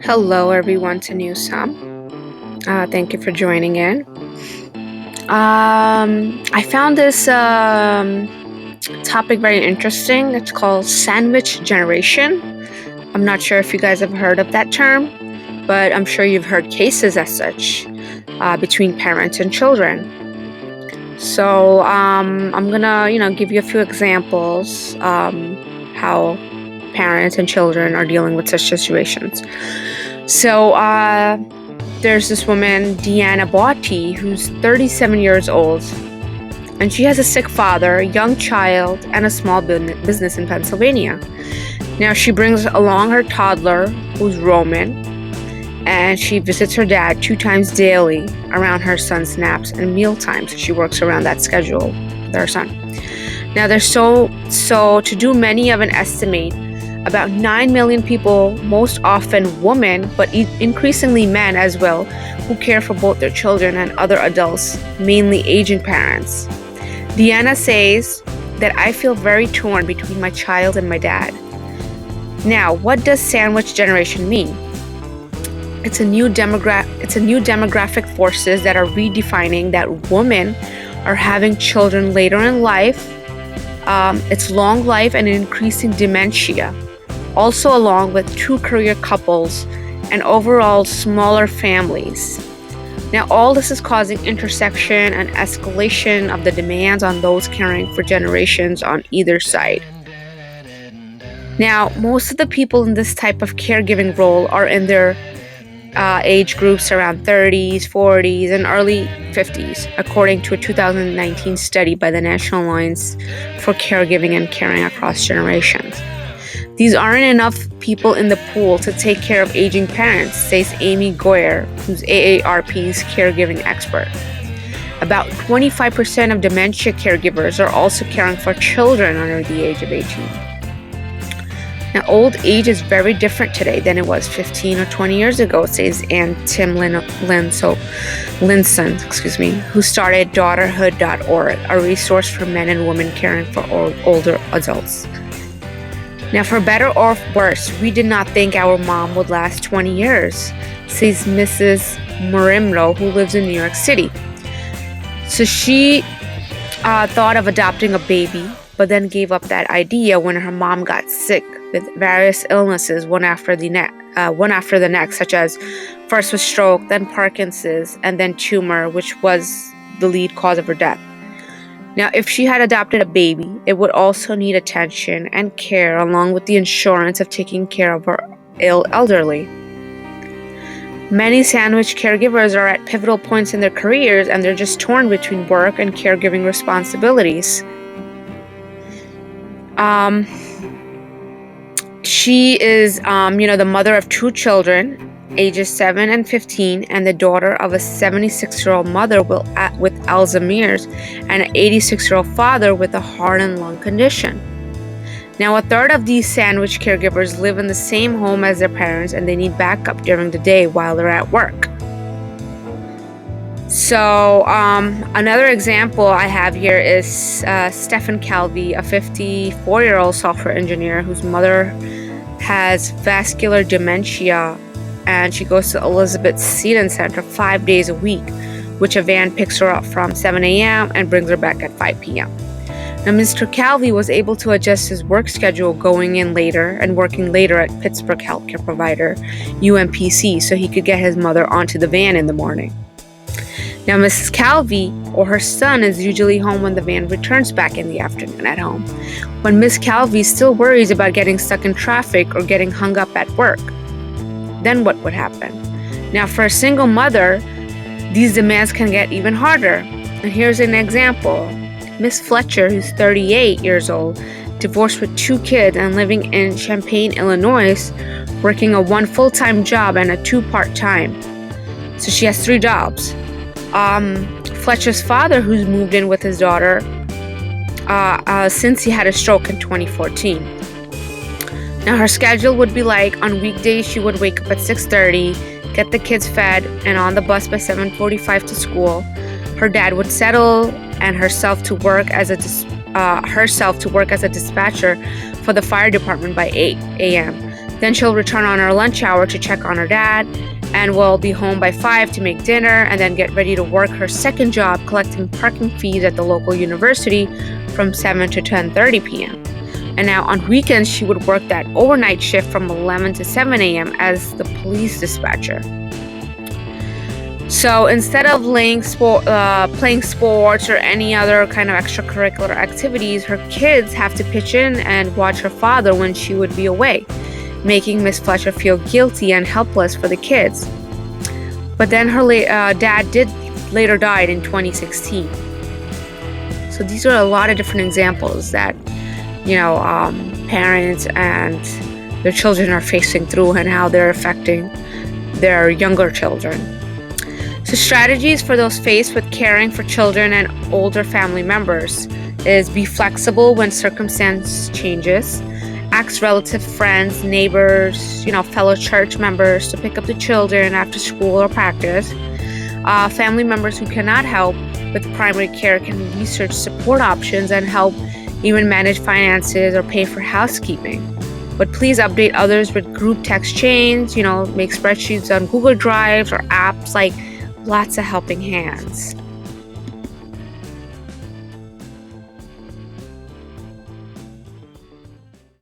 Hello, everyone, to New Some. Thank you for joining in. I found this topic very interesting. It's called sandwich generation. I'm not sure if you guys have heard of that term, but I'm sure you've heard cases as such between parents and children. So I'm gonna, give you a few examples how parents and children are dealing with such situations. So there's this woman, Deanna Bautti, who's 37 years old, and she has a sick father, a young child, and a small business in Pennsylvania. Now, she brings along her toddler, who's Roman, and she visits her dad 2 times daily around her son's naps and meal times. She works around that schedule with her son. Now, there's so to do many of an estimate about 9 million people, most often women, but increasingly men as well, who care for both their children and other adults, mainly aging parents. Deanna says that I feel very torn between my child and my dad. Now, what does sandwich generation mean? It's a new demographic forces that are redefining that women are having children later in life. It's long life and increasing dementia. Also along with 2 career couples and overall smaller families. Now, all this is causing intersection and escalation of the demands on those caring for generations on either side. Now, most of the people in this type of caregiving role are in their age groups around 30s, 40s, and early 50s, according to a 2019 study by the National Alliance for Caregiving and Caring Across Generations. These aren't enough people in the pool to take care of aging parents, says Amy Goyer, who's AARP's caregiving expert. About 25% of dementia caregivers are also caring for children under the age of 18. Now, old age is very different today than it was 15 or 20 years ago, says Tim Linson, who started daughterhood.org, a resource for men and women caring for older adults. Now, for better or worse, we did not think our mom would last 20 years, says Mrs. Murimro, who lives in New York City. So she thought of adopting a baby, but then gave up that idea when her mom got sick with various illnesses, one after the next, such as first was stroke, then Parkinson's, and then tumor, which was the lead cause of her death. Now, if she had adopted a baby, it would also need attention and care along with the insurance of taking care of her ill elderly. Many sandwich caregivers are at pivotal points in their careers and they're just torn between work and caregiving responsibilities. She is, the mother of 2 children, ages 7 and 15, and the daughter of a 76-year-old mother with Alzheimer's and an 86-year-old father with a heart and lung condition. Now, a third of these sandwich caregivers live in the same home as their parents, and they need backup during the day while they're at work. So, another example I have here is Stephen Calvi, a 54-year-old software engineer whose mother has vascular dementia, and she goes to Elizabeth Seton Center 5 days a week, which a van picks her up from 7 a.m. and brings her back at 5 p.m. Now, Mr. Calvi was able to adjust his work schedule, going in later and working later at Pittsburgh healthcare provider UMPC so he could get his mother onto the van in the morning. Now, Mrs. Calvi or her son is usually home when the van returns back in the afternoon at home, when Miss Calvi still worries about getting stuck in traffic or getting hung up at work. Then what would happen? Now, for a single mother, these demands can get even harder. And here's an example. Miss Fletcher, who's 38 years old, divorced with 2 kids and living in Champaign, Illinois, working a 1 full-time job and a 2 part-time. So she has 3 jobs. Fletcher's father, who's moved in with his daughter since he had a stroke in 2014. Now, her schedule would be like, on weekdays, she would wake up at 6:30, get the kids fed, and on the bus by 7:45 to school. Her dad would settle and herself to work as a dispatcher for the fire department by 8 a.m. Then she'll return on her lunch hour to check on her dad, and will be home by 5 to make dinner and then get ready to work her second job collecting parking fees at the local university from 7 to 10:30 p.m. And now on weekends, she would work that overnight shift from 11 to 7 a.m. as the police dispatcher. So instead of playing sports or any other kind of extracurricular activities, her kids have to pitch in and watch her father when she would be away, making Miss Fletcher feel guilty and helpless for the kids. But then her dad did later died in 2016. So these are a lot of different examples that, parents and their children are facing through and how they're affecting their younger children. So strategies for those faced with caring for children and older family members is be flexible when circumstance changes. Ask relative friends, neighbors, fellow church members to pick up the children after school or practice. Family members who cannot help with primary care can research support options and help even manage finances or pay for housekeeping. But please update others with group text chains, make spreadsheets on Google Drives or apps, like lots of helping hands.